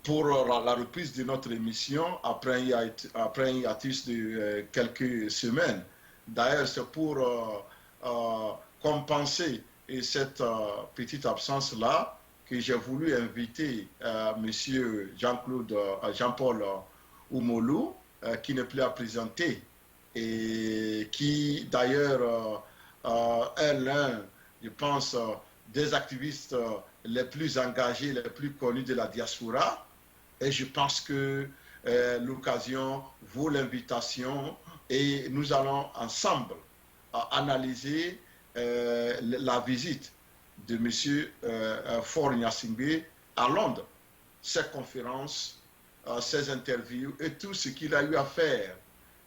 pour la reprise de notre émission après un hiatus de quelques semaines. D'ailleurs, c'est pour compenser cette petite absence-là que j'ai voulu inviter M. Jean-Paul Oumoulou, qui n'est plus à présenter, et qui d'ailleurs est l'un, je pense, des activistes les plus engagés, les plus connus de la diaspora. Et je pense que l'occasion vaut l'invitation et nous allons ensemble analyser la visite de M. Faure Gnassingbé à Londres, ses conférences, ses interviews et tout ce qu'il a eu à faire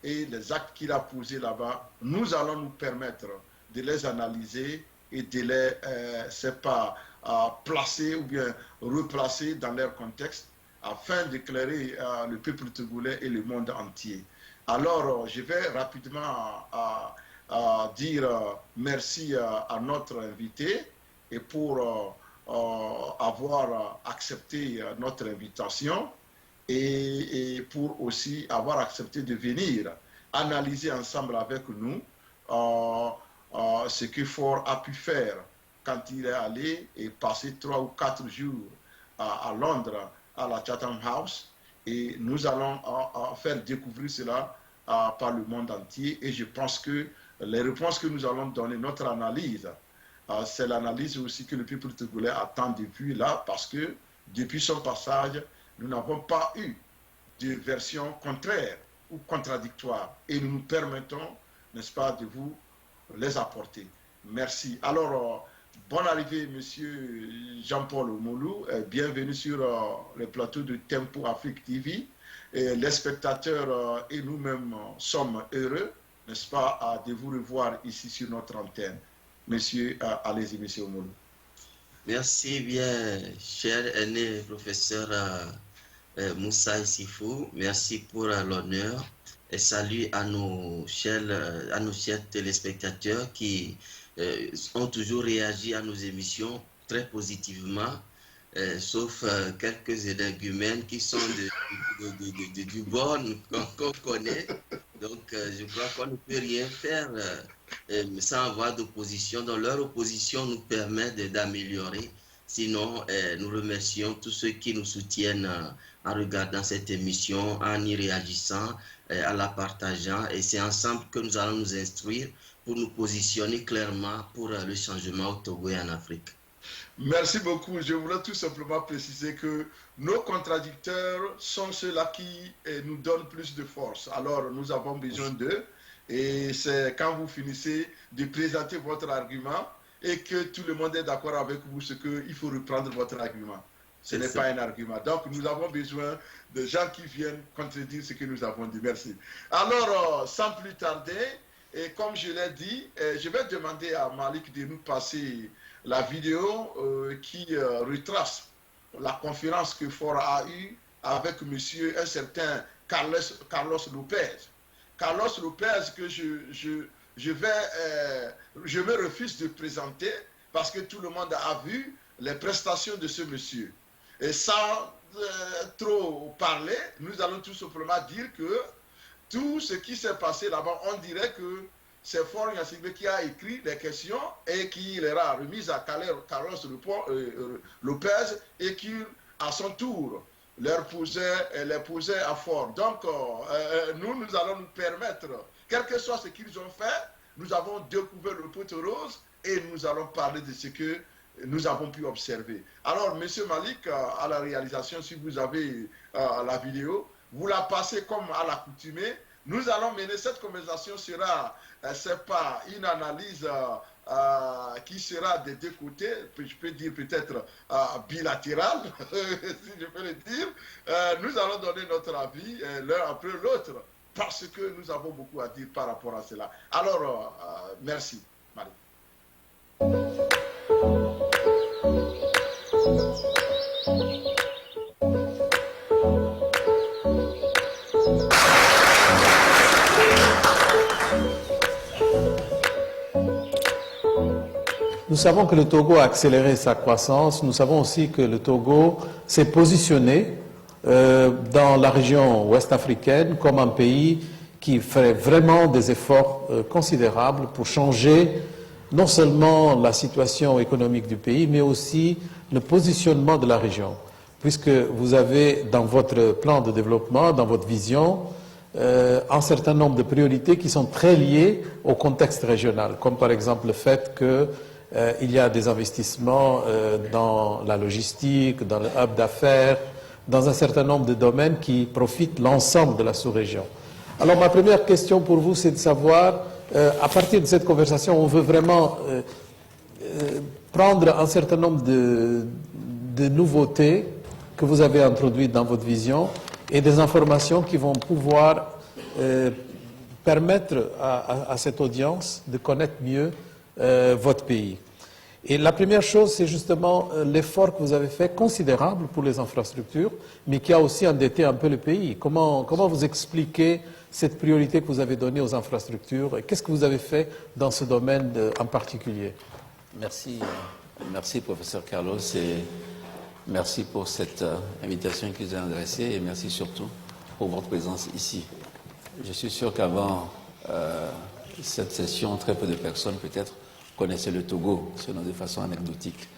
et les actes qu'il a posés là-bas. Nous allons nous permettre de les analyser et de les, placer ou bien replacer dans leur contexte afin d'éclairer le peuple togolais et le monde entier. Alors, je vais rapidement dire merci à notre invité et pour avoir accepté notre invitation et pour aussi avoir accepté de venir analyser ensemble avec nous ce que Faure a pu faire quand il est allé et passé 3 ou 4 jours à Londres, à la Chatham House, et nous allons faire découvrir cela par le monde entier. Et je pense que les réponses que nous allons donner, notre analyse, c'est l'analyse aussi que le peuple togolais attend depuis là, parce que depuis son passage, nous n'avons pas eu de version contraire ou contradictoire, et nous nous permettons, n'est-ce pas, de vous les apporter. Merci. Alors, bonne arrivée, Monsieur Jean-Paul Oumoulou. Bienvenue sur le plateau de Tempo Afrique TV. Et les spectateurs et nous-mêmes sommes heureux, n'est-ce pas, de vous revoir ici sur notre antenne. Monsieur, allez-y, Monsieur Oumoulou. Merci bien, cher aîné professeur Moussa Issifou. Merci pour l'honneur et salut à nos chers téléspectateurs qui ont toujours réagi à nos émissions très positivement, sauf quelques énergumènes qui sont du borne qu'on connaît. Donc, je crois qu'on ne peut rien faire sans avoir d'opposition. Donc, leur opposition nous permet d'améliorer. Sinon, nous remercions tous ceux qui nous soutiennent en regardant cette émission, en y réagissant, en la partageant. Et c'est ensemble que nous allons nous instruire pour nous positionner clairement pour le changement au Togo et en Afrique. Merci beaucoup. Je voulais tout simplement préciser que nos contradicteurs sont ceux-là qui nous donnent plus de force. Alors, nous avons besoin d'eux. Et c'est quand vous finissez de présenter votre argument et que tout le monde est d'accord avec vous, c'est qu'il faut reprendre votre argument. Ce n'est pas un argument. Donc, nous avons besoin de gens qui viennent contredire ce que nous avons dit. Merci. Alors, sans plus tarder, et comme je l'ai dit, je vais demander à Malik de nous passer la vidéo qui retrace la conférence que Faure a eue avec un certain Carlos Lopez. Carlos Lopez que je me refuse de présenter parce que tout le monde a vu les prestations de ce monsieur. Et sans trop parler, nous allons tout simplement dire que tout ce qui s'est passé là-bas, on dirait que c'est Faure Gnassingbé qui a écrit les questions et qui les a remises à Carlos Lopez et qui, à son tour, les posait à Faure. Donc, nous allons nous permettre, quel que soit ce qu'ils ont fait, nous avons découvert le poteau rose et nous allons parler de ce que nous avons pu observer. Alors, Monsieur Malik, à la réalisation, si vous avez la vidéo, vous la passez comme à l'accoutumée. Nous allons mener cette conversation, c'est pas une analyse qui sera des deux côtés, je peux dire peut-être bilatérale, si je peux le dire. Nous allons donner notre avis l'un après l'autre, parce que nous avons beaucoup à dire par rapport à cela. Alors, merci, Marie. Nous savons que le Togo a accéléré sa croissance. Nous savons aussi que le Togo s'est positionné dans la région ouest africaine comme un pays qui ferait vraiment des efforts considérables pour changer non seulement la situation économique du pays, mais aussi le positionnement de la région. Puisque vous avez dans votre plan de développement, dans votre vision, un certain nombre de priorités qui sont très liées au contexte régional, comme par exemple le fait qu'il y a des investissements dans la logistique, dans le hub d'affaires, dans un certain nombre de domaines qui profitent l'ensemble de la sous-région. Alors ma première question pour vous, c'est de savoir, à partir de cette conversation, on veut vraiment prendre un certain nombre de nouveautés que vous avez introduites dans votre vision et des informations qui vont pouvoir permettre à cette audience de connaître mieux votre pays. Et la première chose, c'est justement l'effort que vous avez fait, considérable pour les infrastructures, mais qui a aussi endetté un peu le pays. Comment vous expliquez cette priorité que vous avez donnée aux infrastructures et qu'est-ce que vous avez fait dans ce domaine en particulier? Merci, merci professeur Carlos, et merci pour cette invitation que vous avez adressée et merci surtout pour votre présence ici. Je suis sûr qu'avant cette session, très peu de personnes peut-être connaissaient le Togo, sinon de façon anecdotique.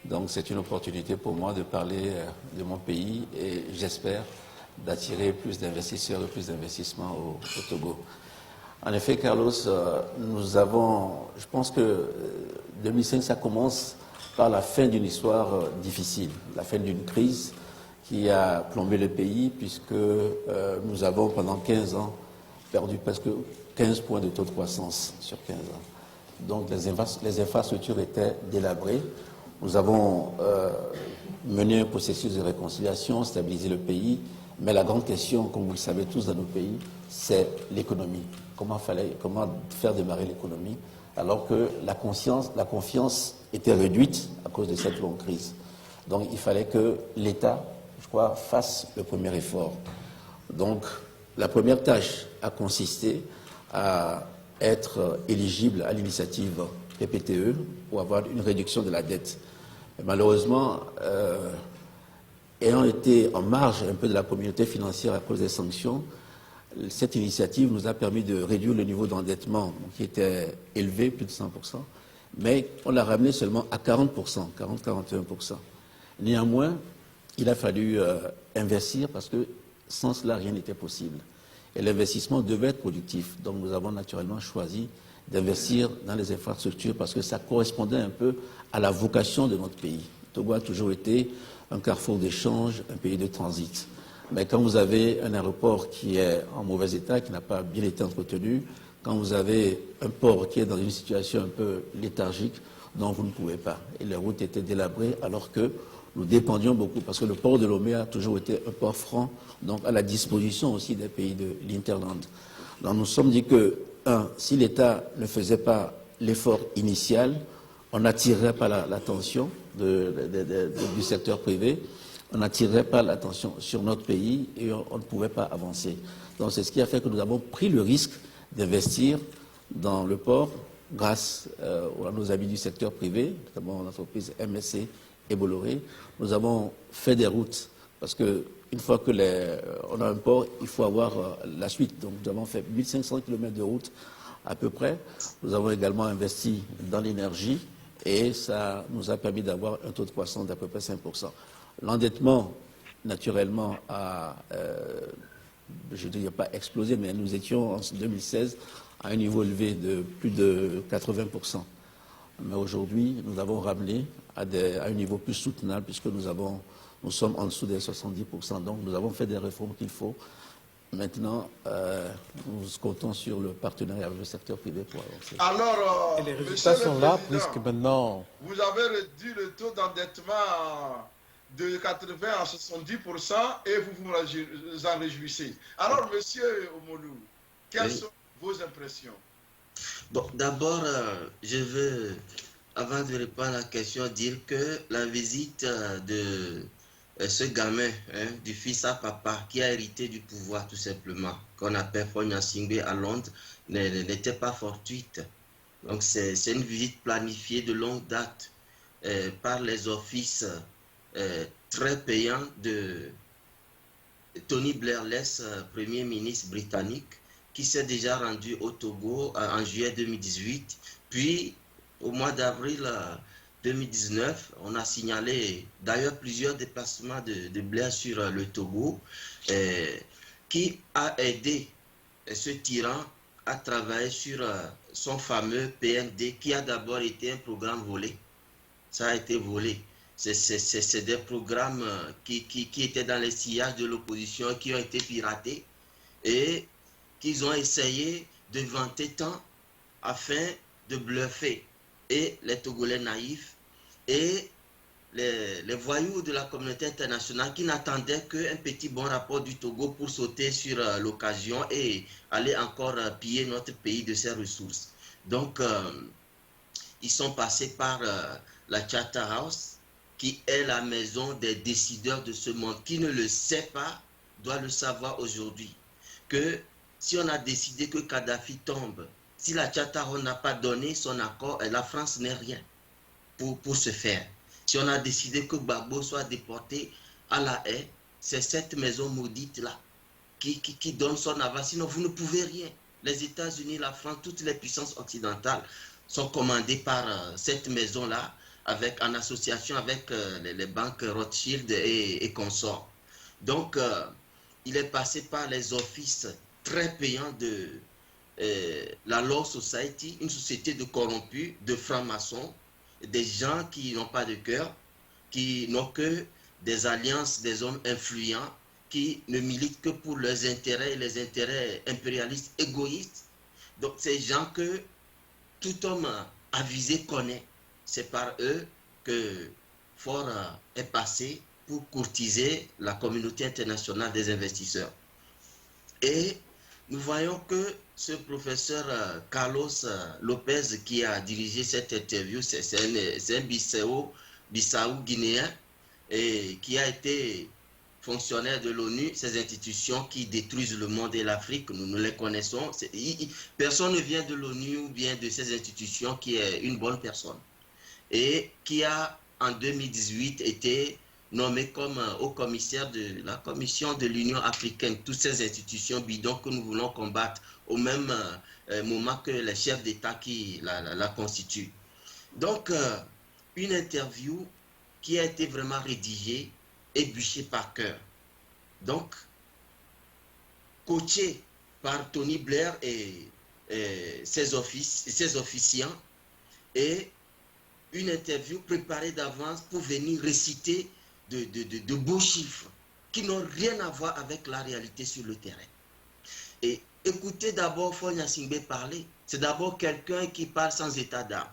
Donc c'est une opportunité pour moi de parler de mon pays et j'espère d'attirer plus d'investisseurs et plus d'investissements au Togo. En effet, Carlos, nous avons, je pense que 2005, ça commence par la fin d'une histoire difficile, la fin d'une crise qui a plombé le pays puisque nous avons pendant 15 ans perdu presque 15 points de taux de croissance sur 15 ans. Donc les infrastructures étaient délabrées. Nous avons mené un processus de réconciliation, stabilisé le pays, mais la grande question, comme vous le savez tous dans nos pays, c'est l'économie. Comment faire démarrer l'économie alors que la confiance était réduite à cause de cette longue crise. Donc il fallait que l'État, je crois, fasse le premier effort. Donc la première tâche a consisté à être éligible à l'initiative PPTE pour avoir une réduction de la dette. Et malheureusement, ayant été en marge un peu de la communauté financière à cause des sanctions, cette initiative nous a permis de réduire le niveau d'endettement qui était élevé, plus de 100%, mais on l'a ramené seulement à 40%, 40-41%. Néanmoins, il a fallu investir parce que sans cela, rien n'était possible. Et l'investissement devait être productif. Donc nous avons naturellement choisi d'investir dans les infrastructures parce que ça correspondait un peu à la vocation de notre pays. Togo a toujours été un carrefour d'échange, un pays de transit. Mais quand vous avez un aéroport qui est en mauvais état, qui n'a pas bien été entretenu, quand vous avez un port qui est dans une situation un peu léthargique, donc vous ne pouvez pas. Et les routes étaient délabrées alors que nous dépendions beaucoup, parce que le port de Lomé a toujours été un port franc, donc à la disposition aussi des pays de l'Interland. Donc nous nous sommes dit que, si l'État ne faisait pas l'effort initial, on n'attirerait pas l'attention du secteur privé, on n'attirerait pas l'attention sur notre pays et on ne pouvait pas avancer. Donc c'est ce qui a fait que nous avons pris le risque d'investir dans le port grâce à nos amis du secteur privé, notamment l'entreprise MSC et Bolloré. Nous avons fait des routes parce qu'une fois que on a un port, il faut avoir la suite. Donc nous avons fait 1500 km de route à peu près. Nous avons également investi dans l'énergie et ça nous a permis d'avoir un taux de croissance d'à peu près 5%. L'endettement, naturellement, je ne dirais pas explosé, mais nous étions en 2016 à un niveau élevé de plus de 80%. Mais aujourd'hui, nous avons ramené à un niveau plus soutenable puisque nous sommes en dessous des 70%. Donc nous avons fait des réformes qu'il faut. Maintenant, nous comptons sur le partenariat avec le secteur privé pour avancer. Alors, et les résultats sont là, puisque maintenant... Vous avez réduit le taux d'endettement de 80 à 70% et vous vous en réjouissez. Alors, monsieur Omolou, quelles sont vos impressions? Bon, d'abord, je veux, avant de répondre à la question, dire que la visite de ce gamin, du fils à papa, qui a hérité du pouvoir tout simplement, qu'on appelle Fonya Singbe à Londres, n'était pas fortuite. Donc c'est une visite planifiée de longue date par les offices très payants Tony Blair, l'ex-premier ministre britannique, qui s'est déjà rendu au Togo en juillet 2018. Puis, au mois d'avril 2019, on a signalé d'ailleurs plusieurs déplacements de Blair sur le Togo, qui a aidé ce tyran à travailler sur son fameux PND, qui a d'abord été un programme volé. Ça a été volé. C'est des programmes qui étaient dans les sillages de l'opposition, qui ont été piratés et qu'ils ont essayé de vanter tant afin de bluffer et les Togolais naïfs et les voyous de la communauté internationale qui n'attendaient qu'un petit bon rapport du Togo pour sauter sur l'occasion et aller encore piller notre pays de ses ressources. Donc, ils sont passés par la Charterhouse, qui est la maison des décideurs de ce monde. Qui ne le sait pas doit le savoir aujourd'hui. Que si on a décidé que Kadhafi tombe, si la Charterhouse n'a pas donné son accord, la France n'est rien pour ce faire. Si on a décidé que Gbagbo soit déporté à la haie, c'est cette maison maudite-là qui donne son aval. Sinon, vous ne pouvez rien. Les États-Unis, la France, toutes les puissances occidentales sont commandées par cette maison-là, en association avec les banques Rothschild et consorts. Donc, il est passé par les offices très payants de la Law Society, une société de corrompus, de francs-maçons, des gens qui n'ont pas de cœur, qui n'ont que des alliances, des hommes influents, qui ne militent que pour leurs intérêts et les intérêts impérialistes égoïstes. Donc, ces gens que tout homme avisé connaît. C'est par eux que Ford est passé pour courtiser la communauté internationale des investisseurs. Et nous voyons que ce professeur Carlos Lopez qui a dirigé cette interview, c'est un Bissau-Guinéen et qui a été fonctionnaire de l'ONU, ces institutions qui détruisent le monde et l'Afrique, nous les connaissons. Personne ne vient de l'ONU ou bien de ces institutions qui est une bonne personne. Et qui a en 2018 été nommé comme haut commissaire de la Commission de l'Union africaine, toutes ces institutions bidons que nous voulons combattre au même moment que les chefs d'État qui la constituent. Donc, une interview qui a été vraiment rédigée et bûchée par cœur. Donc, coaché par Tony Blair et ses officiants, et une interview préparée d'avance pour venir réciter de beaux chiffres qui n'ont rien à voir avec la réalité sur le terrain. Et écoutez d'abord Fonya Singbe parler. C'est d'abord quelqu'un qui parle sans état d'âme.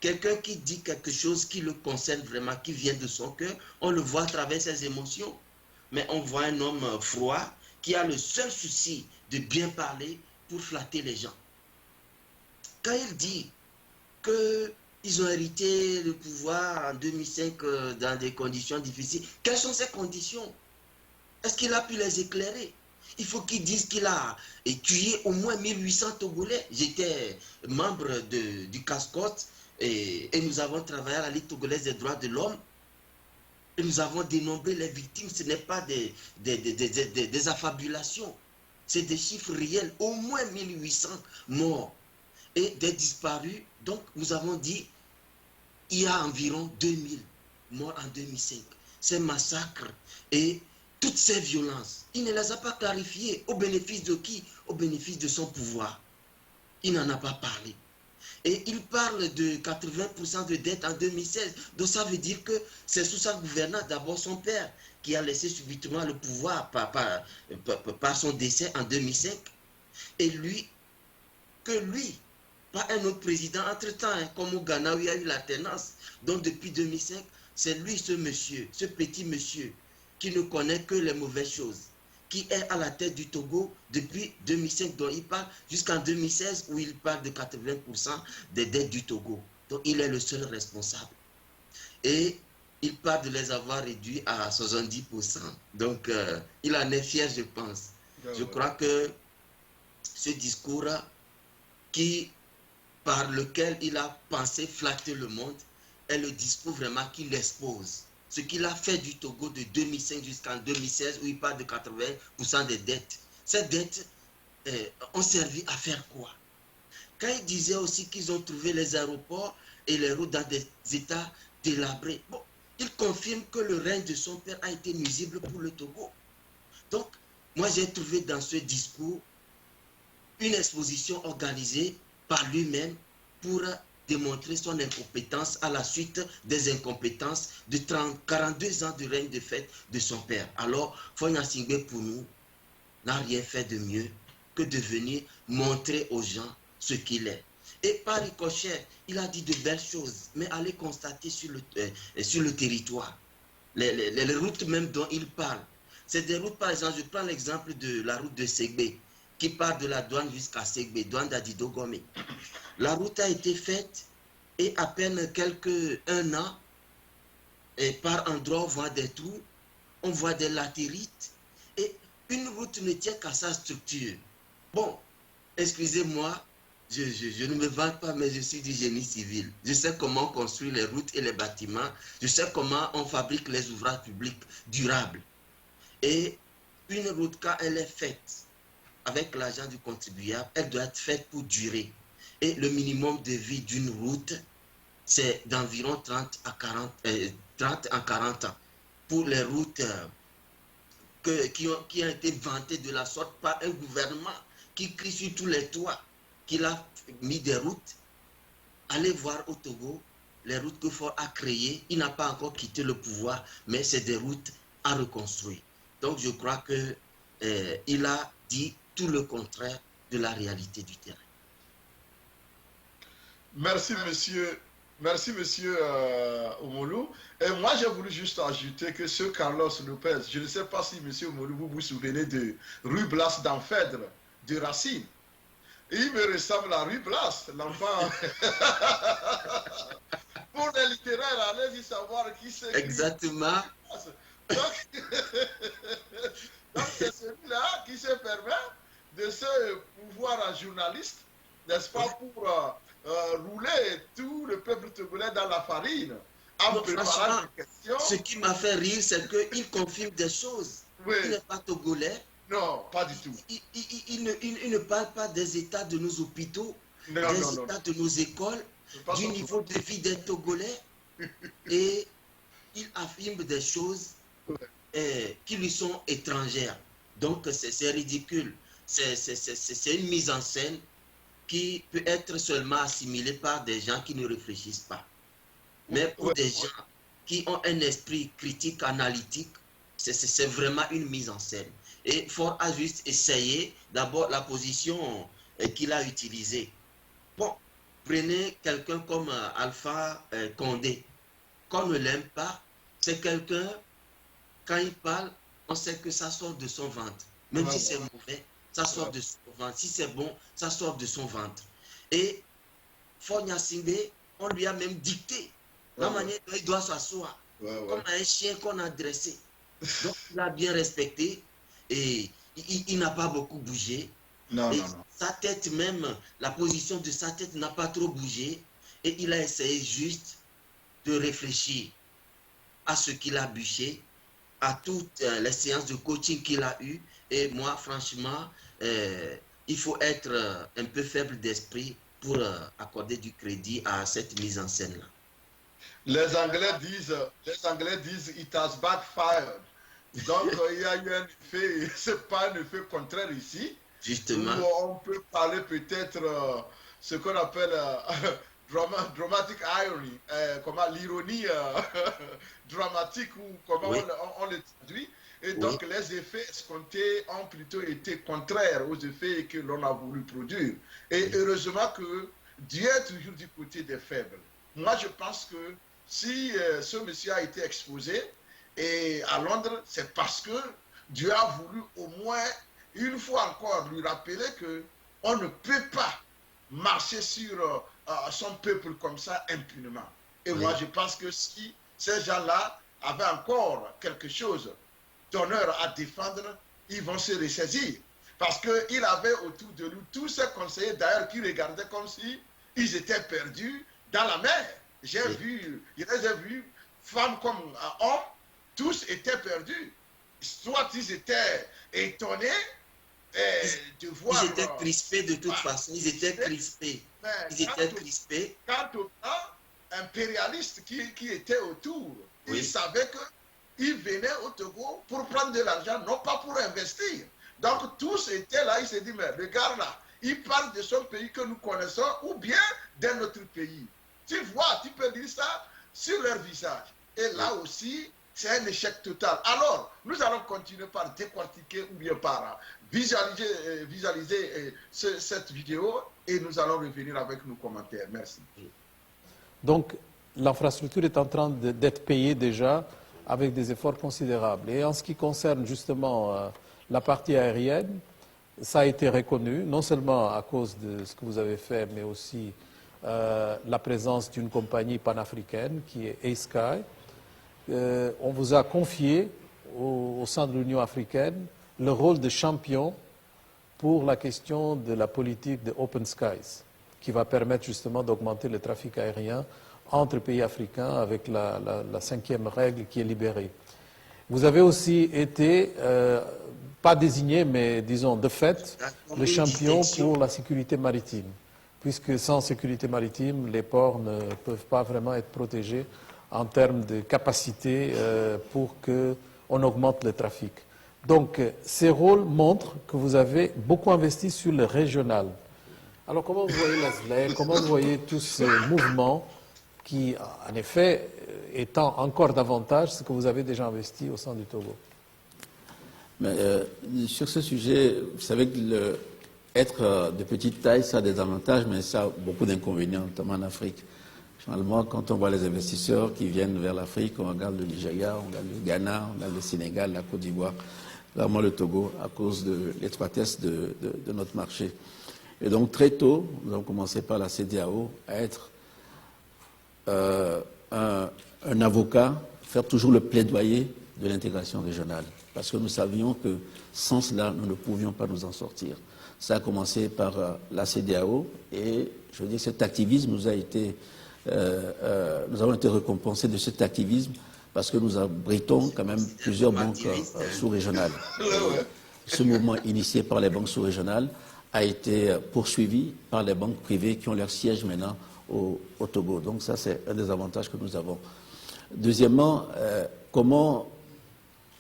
Quelqu'un qui dit quelque chose qui le concerne vraiment, qui vient de son cœur. On le voit à travers ses émotions. Mais on voit un homme froid qui a le seul souci de bien parler pour flatter les gens. Quand il dit qu'ils ont hérité le pouvoir en 2005 dans des conditions difficiles, quelles sont ces conditions? Est-ce qu'il a pu les éclairer? Il faut qu'il dise qu'il a tué au moins 1800 Togolais. J'étais membre du CASCOT et nous avons travaillé à la Ligue togolaise des droits de l'homme. Et nous avons dénombré les victimes. Ce n'est pas des affabulations. C'est des chiffres réels. Au moins 1800 morts et des disparus. Donc, nous avons dit il y a environ 2000 morts en 2005. Ces massacres et toutes ces violences, il ne les a pas clarifiées. Au bénéfice de qui? Au bénéfice de son pouvoir. Il n'en a pas parlé. Et il parle de 80% de dette en 2016. Donc ça veut dire que c'est sous sa gouvernance, d'abord son père, qui a laissé subitement le pouvoir par son décès en 2005. Et lui, pas un autre président entre-temps, comme au Ghana où il y a eu l'alternance. Donc depuis 2005, c'est lui ce monsieur, ce petit monsieur, qui ne connaît que les mauvaises choses, qui est à la tête du Togo depuis 2005, dont il parle, jusqu'en 2016, où il parle de 80% des dettes du Togo. Donc il est le seul responsable. Et il parle de les avoir réduits à 70%. Donc il en est fier, je pense. Je crois que ce discours par lequel il a pensé flatter le monde est le discours vraiment qui l'expose. ce qu'il a fait du Togo de 2005 jusqu'en 2016, où il parle de 80% des dettes. Ces dettes ont servi à faire quoi? Quand il disait aussi qu'ils ont trouvé les aéroports et les routes dans des états délabrés, bon, il confirme que le règne de son père a été nuisible pour le Togo. Donc, moi j'ai trouvé dans ce discours une exposition organisée par lui-même pour démontrer son incompétence à la suite des incompétences de 42 ans de règne de fait de son père. Alors, Fonya Singbe, pour nous, n'a rien fait de mieux que de venir montrer aux gens ce qu'il est. Et par ricochet, il a dit de belles choses, mais allez constater sur le territoire, les routes même dont il parle. C'est des routes, par exemple, je prends l'exemple de la route de Ségbé, qui part de la douane jusqu'à Ségbé, douane d'Adido-Gomé. La route a été faite et à peine un an, et par endroits on voit des trous, on voit des latérites, et une route ne tient qu'à sa structure. Bon, excusez-moi, je ne me vante pas, mais je suis du génie civil. Je sais comment construire les routes et les bâtiments. Je sais comment on fabrique les ouvrages publics durables. Et une route, quand elle est faite avec l'argent du contribuable, elle doit être faite pour durer. Et le minimum de vie d'une route, c'est d'environ 30 à 40 ans. Pour les routes qui ont été vantées de la sorte par un gouvernement qui crie sur tous les toits qu'il a mis des routes. Allez voir au Togo les routes que Faure a créées. Il n'a pas encore quitté le pouvoir, mais c'est des routes à reconstruire. Donc je crois qu'il a dit tout le contraire de la réalité du terrain. Merci, monsieur. Merci, monsieur Omolou. Et moi, j'ai voulu juste ajouter que ce Carlos Lopez, je ne sais pas si, monsieur Omolou, vous vous souvenez de Rue Blas d'Amphèdre, de Racine. Il me ressemble à Rue Blas, l'enfant. Pour les littéraires, allez-y savoir qui c'est. Exactement. Donc c'est celui-là qui se permet de se pouvoir un journaliste, n'est-ce pas, pour rouler tout le peuple togolais dans la farine en préparant des questions. Ce qui m'a fait rire, c'est qu'il confirme des choses. Oui. Il n'est pas togolais. Non, pas du tout. Il ne parle pas des états de nos hôpitaux, des états de nos écoles, du niveau de vie des Togolais. Et il affirme des choses qui lui sont étrangères. Donc c'est ridicule. C'est une mise en scène qui peut être seulement assimilée par des gens qui ne réfléchissent pas. Mais pour des gens qui ont un esprit critique, analytique, c'est vraiment une mise en scène. Et Faure a juste essayé, d'abord, la position qu'il a utilisée. Bon, prenez quelqu'un comme Alpha Condé. Qu'on ne l'aime pas, c'est quelqu'un, quand il parle, on sait que ça sort de son ventre. Même si c'est mauvais, ça sort de son ventre. Si c'est bon, ça sort de son ventre. Et Faure Gnassingbé, on lui a même dicté la manière dont il doit s'asseoir, comme un chien qu'on a dressé. Donc, il a bien respecté et il n'a pas beaucoup bougé. Non. Sa tête même, la position de sa tête n'a pas trop bougé. Et il a essayé juste de réfléchir à ce qu'il a bûché, à toutes les séances de coaching qu'il a eues. Et moi, franchement, il faut être un peu faible d'esprit pour accorder du crédit à cette mise en scène-là. Les Anglais disent it has backfired. Donc, il y a eu un effet, c'est pas un effet contraire ici. Justement. On peut parler peut-être ce qu'on appelle dramatic irony, comment l'ironie dramatique ou comment on le traduit. Et donc, les effets escomptés ont plutôt été contraires aux effets que l'on a voulu produire. Et heureusement que Dieu est toujours du côté des faibles. Moi, je pense que si ce monsieur a été exposé et à Londres, c'est parce que Dieu a voulu au moins une fois encore lui rappeler que on ne peut pas marcher sur son peuple comme ça impunément. Et moi, je pense que si ces gens-là avaient encore quelque chose d'honneur à défendre, ils vont se ressaisir. Parce qu'il avait autour de lui tous ces conseillers d'ailleurs qui regardaient comme si ils étaient perdus dans la mer. Je les ai vus femmes comme hommes, tous étaient perdus. Soit ils étaient étonnés de voir... Ils étaient crispés de toute façon, ils étaient crispés. Ils étaient crispés. Quant aux gens impérialistes qui étaient autour, Oui. ils savaient qu'ils venaient au Togo pour prendre de l'argent, non pas pour investir. Donc tous étaient là, ils se disent, mais regarde là, il parle de son pays que nous connaissons ou bien d'un autre pays. Tu vois, tu peux dire ça sur leur visage. Et là aussi, c'est un échec total. Alors, nous allons continuer par décortiquer ou bien par visualiser cette vidéo et nous allons revenir avec nos commentaires. Merci. Donc, l'infrastructure est en train d'être payée déjà avec des efforts considérables. Et en ce qui concerne justement la partie aérienne, ça a été reconnu, non seulement à cause de ce que vous avez fait, mais aussi la présence d'une compagnie panafricaine qui est A-Sky. On vous a confié au sein de l'Union africaine le rôle de champion pour la question de la politique de Open Skies, qui va permettre justement d'augmenter le trafic aérien entre pays africains avec la 5e règle qui est libérée. Vous avez aussi été, pas désigné, mais disons de fait, le champion pour la sécurité maritime, puisque sans sécurité maritime, les ports ne peuvent pas vraiment être protégés en termes de capacité pour qu'on augmente le trafic. Donc, ces rôles montrent que vous avez beaucoup investi sur le régional. Alors, comment vous voyez l'ASLEC, comment vous voyez tous ces mouvements qui, en effet, étant encore davantage ce que vous avez déjà investi au sein du Togo? Mais, sur ce sujet, vous savez que être de petite taille, ça a des avantages, mais ça a beaucoup d'inconvénients, notamment en Afrique. Généralement, quand on voit les investisseurs qui viennent vers l'Afrique, on regarde le Nigeria, on regarde le Ghana, on regarde le Sénégal, la Côte d'Ivoire, vraiment le Togo, à cause de l'étroitesse de notre marché. Et donc, très tôt, nous avons commencé par la CEDEAO à être un avocat, faire toujours le plaidoyer de l'intégration régionale. Parce que nous savions que sans cela, nous ne pouvions pas nous en sortir. Ça a commencé par la CEDEAO et, je veux dire, cet activisme nous a été... nous avons été récompensés de cet activisme parce que nous abritons quand même plusieurs banques sous-régionales. Ce mouvement initié par les banques sous-régionales a été poursuivi par les banques privées qui ont leur siège maintenant au Togo. Donc ça, c'est un des avantages que nous avons. Deuxièmement,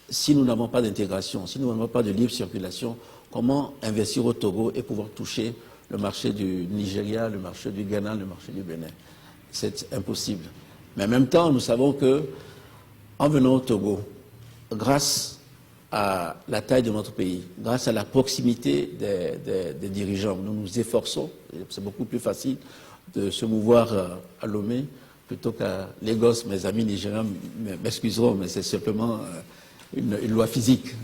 si nous n'avons pas d'intégration, si nous n'avons pas de libre circulation, comment investir au Togo et pouvoir toucher le marché du Nigeria, le marché du Ghana, le marché du Bénin? C'est impossible. Mais en même temps, nous savons que, en venant au Togo, grâce à la taille de notre pays, grâce à la proximité des dirigeants, nous nous efforçons, c'est beaucoup plus facile de se mouvoir à Lomé plutôt qu'à Lagos. Mes amis nigériens m'excuseront, mais c'est simplement une loi physique.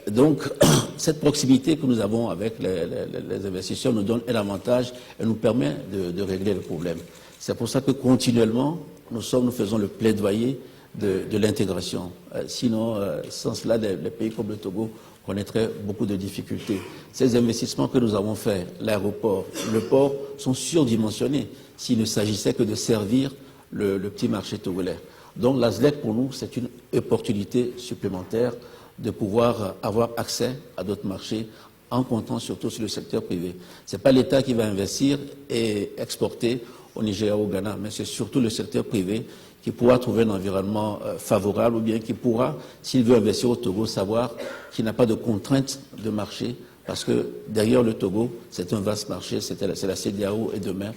Donc, cette proximité que nous avons avec les investisseurs nous donne un avantage et nous permet de régler le problème. C'est pour ça que continuellement, nous faisons le plaidoyer de l'intégration. Sinon, sans cela, les pays comme le Togo connaîtraient beaucoup de difficultés. Ces investissements que nous avons faits, l'aéroport, le port, sont surdimensionnés s'il ne s'agissait que de servir le petit marché togolais. Donc l'ASLEC, pour nous, c'est une opportunité supplémentaire de pouvoir avoir accès à d'autres marchés en comptant surtout sur le secteur privé. Ce n'est pas l'État qui va investir et exporter au Nigeria ou au Ghana, mais c'est surtout le secteur privé qui pourra trouver un environnement favorable ou bien qui pourra, s'il veut investir au Togo, savoir qu'il n'a pas de contraintes de marché parce que derrière le Togo, c'est un vaste marché, c'est la CEDEAO et demain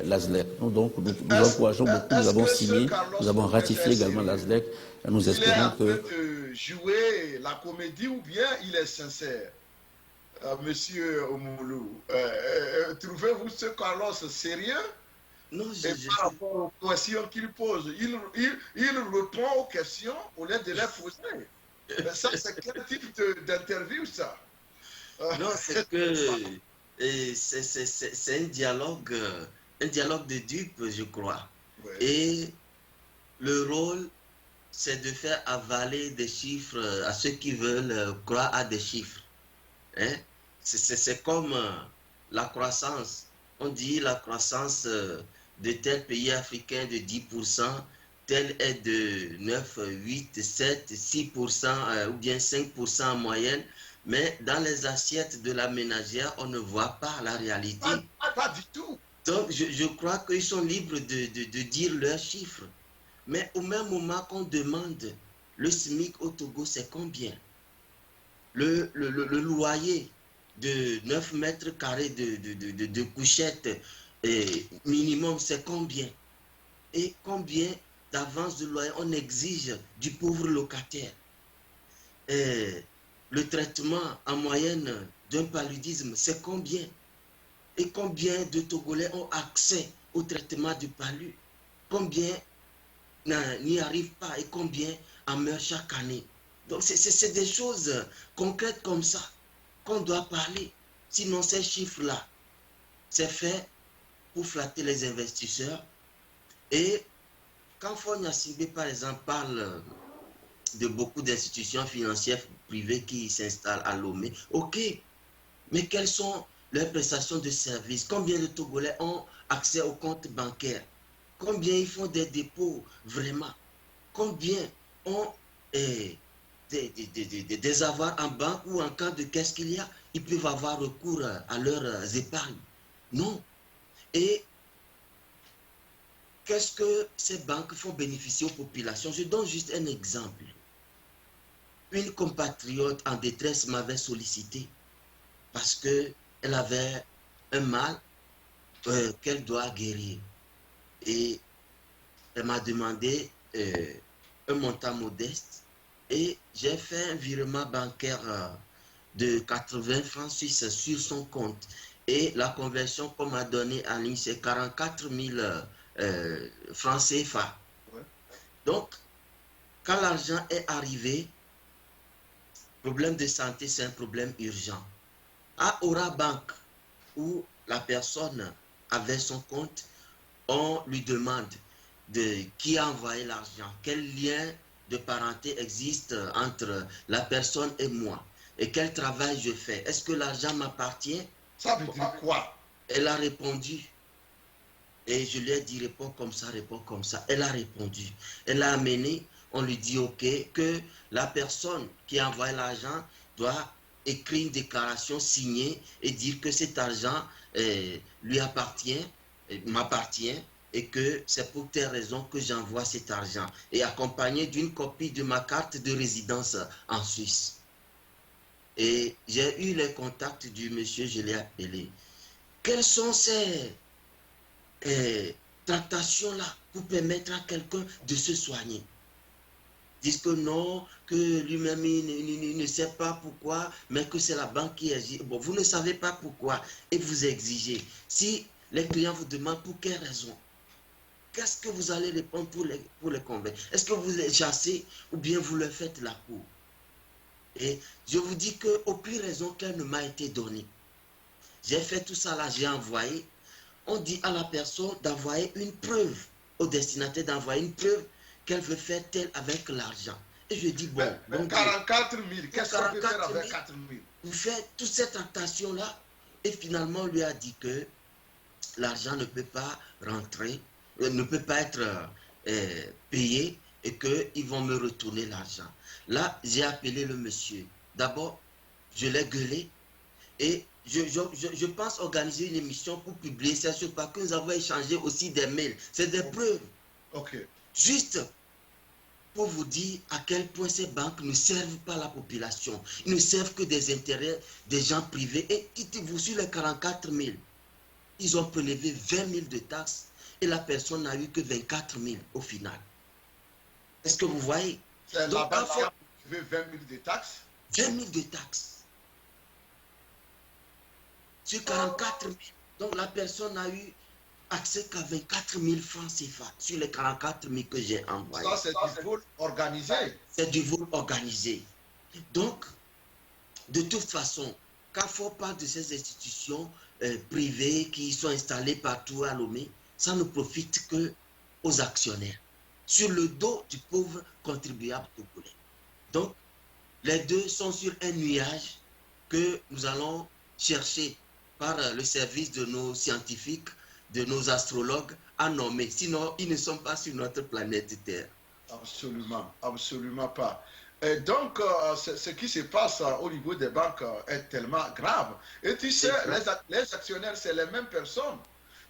l'ASLEC. Donc nous encourageons beaucoup, nous avons signé, nous avons ratifié également l'ASLEC et nous espérons que... Il est en train de jouer la comédie ou bien il est sincère, Monsieur Omoulou. Trouvez-vous ce Carlos sérieux? Non, et par rapport aux questions qu'il pose, il répond aux questions au lieu de les poser. Mais ça, c'est quel type d'interview, ça? Non, c'est que c'est un dialogue de dupes, je crois. Ouais. Et le rôle, c'est de faire avaler des chiffres à ceux qui veulent croire à des chiffres. Hein? C'est comme la croissance. On dit la croissance de tel pays africain de 10% tel est de 9, 8, 7, 6% ou bien 5% en moyenne, mais dans les assiettes de la ménagère, on ne voit pas la réalité. Pas du tout. Donc, je crois qu'ils sont libres de dire leurs chiffres. Mais au même moment qu'on demande le SMIC au Togo, c'est combien? Le loyer de 9 mètres carrés de couchette minimum, c'est combien? Et combien d'avance de loyer on exige du pauvre locataire? Le traitement en moyenne d'un paludisme, c'est combien? Et combien de Togolais ont accès au traitement du palu? Combien n'y arrivent pas et combien en meurent chaque année? Donc c'est des choses concrètes comme ça qu'on doit parler. Sinon ces chiffres-là, c'est fait pour flatter les investisseurs. Et quand Fonia Singbe, par exemple, parle de beaucoup d'institutions financières privées qui s'installent à Lomé, ok, mais quelles sont leurs prestations de services? Combien de Togolais ont accès aux comptes bancaires? Combien ils font des dépôts vraiment? Combien ont des avoirs en banque ou en cas de qu'est-ce qu'il y a? Ils peuvent avoir recours à leurs épargnes. Non. Et qu'est-ce que ces banques font bénéficier aux populations? Je donne juste un exemple. Une compatriote en détresse m'avait sollicité parce qu'elle avait un mal qu'elle doit guérir. Et elle m'a demandé un montant modeste et j'ai fait un virement bancaire de 80 francs suisses sur son compte. Et la conversion qu'on m'a donnée en ligne, c'est 44 000 francs CFA. Ouais. Donc, quand l'argent est arrivé, problème de santé, c'est un problème urgent. À Aura Bank, où la personne avait son compte, on lui demande de qui a envoyé l'argent, quel lien de parenté existe entre la personne et moi, et quel travail je fais. Est-ce que l'argent m'appartient? Ça veut dire quoi? Elle a répondu. Et je lui ai dit, réponds comme ça, réponds comme ça. Elle a répondu. Elle a amené, on lui dit, ok, que la personne qui a envoyé l'argent doit écrire une déclaration signée et dire que cet argent lui appartient, m'appartient, et que c'est pour telle raison que j'envoie cet argent, et accompagné d'une copie de ma carte de résidence en Suisse. Et j'ai eu les contacts du monsieur, je l'ai appelé. Quelles sont ces tractations-là pour permettre à quelqu'un de se soigner? Ils disent que non, que lui-même il ne sait pas pourquoi, mais que c'est la banque qui agit. Bon, vous ne savez pas pourquoi et vous exigez. Si les clients vous demandent pour quelle raison, qu'est-ce que vous allez répondre pour les convaincre? Est-ce que vous les chassez ou bien vous leur faites la cour? Et je vous dis qu'aucune raison qu'elle ne m'a été donnée. J'ai fait tout ça là, j'ai envoyé. On dit à la personne d'envoyer une preuve, au destinataire d'envoyer une preuve qu'elle veut faire tel avec l'argent. Et je dis, bon, mais 44 000, qu'est-ce qu'on peut faire avec 4 000? Vous faites toutes ces tractations-là, et finalement, on lui a dit que l'argent ne peut pas rentrer, ne peut pas être payé, et qu'ils vont me retourner l'argent. Là, j'ai appelé le monsieur. D'abord, je l'ai gueulé, et je pense organiser une émission pour publier ça sur parce que nous avons échangé aussi des mails. C'est des preuves. Ok. Juste pour vous dire à quel point ces banques ne servent pas la population. Ils ne servent que des intérêts des gens privés. Et quittez-vous sur les 44 000. Ils ont prélevé 20 000 de taxes et la personne n'a eu que 24 000 au final. Est-ce que vous voyez? C'est la banque qui a prélevé 20 000 de taxes? 20 000 de taxes. Sur 44 000. Donc la personne n'a eu accès qu'à 24 000 francs CFA sur les 44 000 que j'ai envoyés. Ça, c'est du vol organisé. C'est du vol organisé. Donc, de toute façon, quand on parle de ces institutions privées qui sont installées partout à Lomé, ça ne profite que aux actionnaires, sur le dos du pauvre contribuable togolais. Donc, les deux sont sur un nuage que nous allons chercher par le service de nos scientifiques, de nos astrologues, à nommer. Sinon, ils ne sont pas sur notre planète Terre. Absolument, absolument pas. Et donc, ce qui se passe au niveau des banques est tellement grave. Et tu sais, les actionnaires, c'est les mêmes personnes.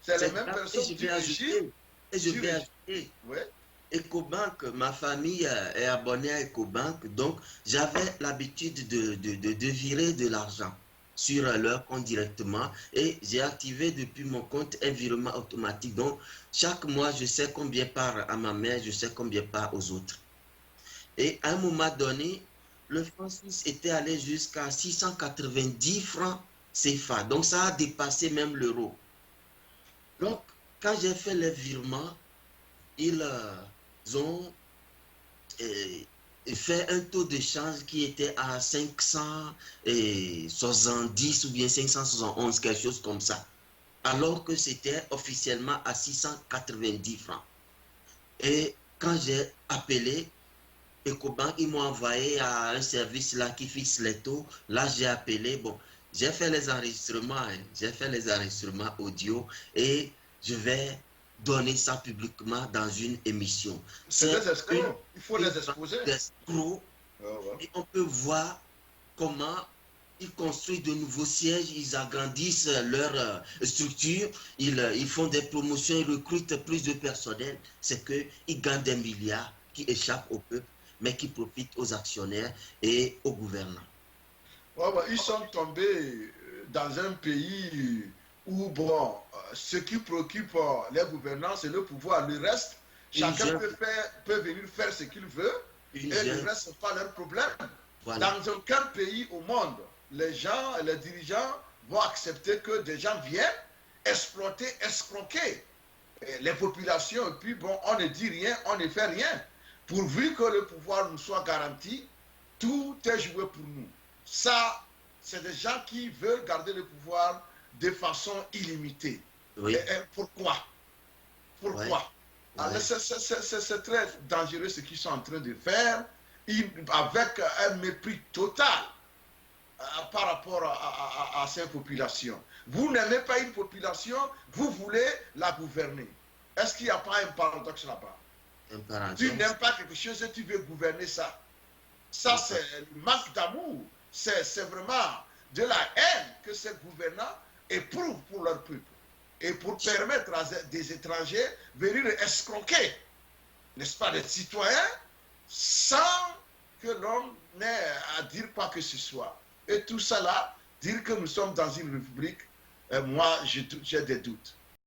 C'est les mêmes personnes et je du vais régime. ajouter, et je vais ajouter, Ouais. Ecobank, ma famille est abonnée à Ecobank, donc j'avais l'habitude de virer de l'argent sur leur compte directement et j'ai activé depuis mon compte un virement automatique. Donc, chaque mois, je sais combien part à ma mère, je sais combien part aux autres. Et à un moment donné, le franc suisse était allé jusqu'à 690 francs CFA. Donc, ça a dépassé même l'euro. Donc, quand j'ai fait les virements, ils ont fait un taux de change qui était à 570 ou bien 571, quelque chose comme ça. Alors que c'était officiellement à 690 francs. Et quand j'ai appelé Ecobank, ils m'ont envoyé à un service là qui fixe les taux. Là, j'ai appelé. Bon, j'ai fait les enregistrements. J'ai fait les enregistrements audio et je vais donner ça publiquement dans une émission. C'est des escrocs. Il faut les exposer. Des escrocs. Et on peut voir comment ils construisent de nouveaux sièges, ils agrandissent leur structure, ils font des promotions, ils recrutent plus de personnel. C'est qu'ils gagnent des milliards qui échappent au peuple, mais qui profitent aux actionnaires et aux gouvernants. Ils sont tombés dans un pays où, bon, ce qui préoccupe les gouvernants, c'est le pouvoir. Le reste, chacun peut venir faire ce qu'il veut et le reste, ce n'est pas leur problème. Voilà. Dans aucun pays au monde, les gens, les dirigeants vont accepter que des gens viennent exploiter, escroquer les populations. Et puis, bon, on ne dit rien, on ne fait rien. Pourvu que le pouvoir nous soit garanti, tout est joué pour nous. Ça, c'est des gens qui veulent garder le pouvoir de façon illimitée. Oui. Et pourquoi? Pourquoi? Ouais. C'est très dangereux ce qu'ils sont en train de faire, avec un mépris total par rapport à ces populations. Vous n'aimez pas une population, vous voulez la gouverner. Est-ce qu'il n'y a pas un paradoxe là-bas? Tu n'aimes pas quelque chose et tu veux gouverner ça. Ça, c'est le manque d'amour. C'est vraiment de la haine que ces gouvernants éprouvent pour leur peuple. Et pour permettre à des étrangers de venir escroquer, n'est-ce pas, des citoyens, sans que l'on ait à dire quoi que ce soit. Et tout ça là, dire que nous sommes dans une république, moi j'ai des doutes.